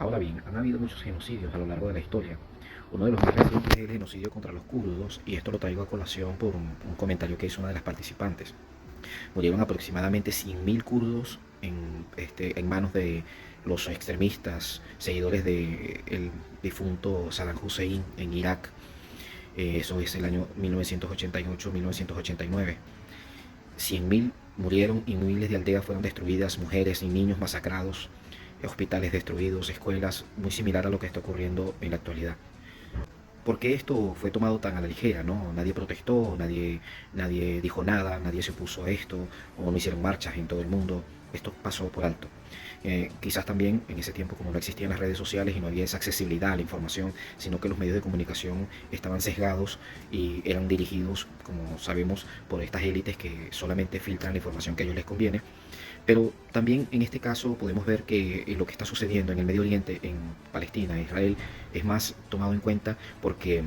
Ahora bien, han habido muchos genocidios a lo largo de la historia. Uno de los más recientes es el genocidio contra los kurdos, y esto lo traigo a colación por un comentario que hizo una de las participantes. Murieron aproximadamente 100.000 kurdos en manos de los extremistas, seguidores del difunto Saddam Hussein en Irak. Eso es el año 1988-1989. 100.000 murieron y miles de aldeas fueron destruidas, mujeres y niños masacrados, hospitales destruidos, escuelas, muy similar a lo que está ocurriendo en la actualidad. ¿Por qué esto fue tomado tan a la ligera? ¿No? Nadie protestó, nadie dijo nada, nadie se opuso a esto, o no hicieron marchas en todo el mundo. Esto pasó por alto. Quizás también en ese tiempo, como no existían las redes sociales y no había esa accesibilidad a la información, sino que los medios de comunicación estaban sesgados y eran dirigidos, como sabemos, por estas élites que solamente filtran la información que a ellos les conviene. Pero también en este caso podemos ver que lo que está sucediendo en el Medio Oriente, en Palestina, Israel, es más tomado en cuenta porque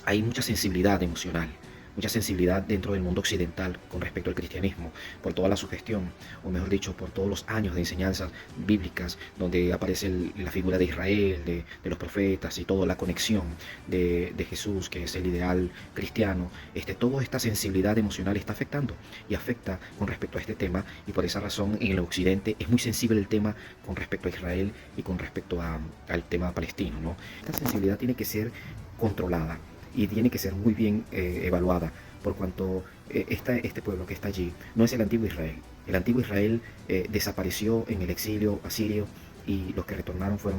hay mucha sensibilidad emocional, mucha sensibilidad dentro del mundo occidental con respecto al cristianismo, por toda la sugestión, o mejor dicho, por todos los años de enseñanzas bíblicas, donde aparece la figura de Israel, de los profetas y toda la conexión de Jesús, que es el ideal cristiano. Toda esta sensibilidad emocional está afectando y afecta con respecto a este tema, y por esa razón en el occidente es muy sensible el tema con respecto a Israel y con respecto al tema palestino, ¿no? Esta sensibilidad tiene que ser controlada y tiene que ser muy bien evaluada, por cuanto este pueblo que está allí no es el antiguo Israel. El antiguo Israel desapareció en el exilio asirio, y los que retornaron fue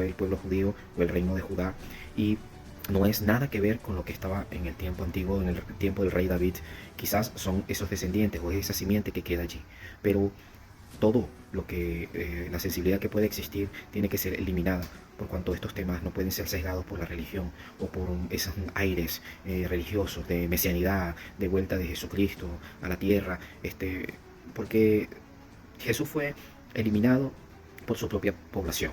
el pueblo judío o el reino de Judá, y no es nada que ver con lo que estaba en el tiempo antiguo, en el tiempo del rey David. Quizás son esos descendientes o esa simiente que queda allí, pero todo lo que la sensibilidad que puede existir tiene que ser eliminada, por cuanto estos temas no pueden ser sesgados por la religión o por esos aires religiosos de mesianidad, de vuelta de Jesucristo a la tierra, porque Jesús fue eliminado por su propia población.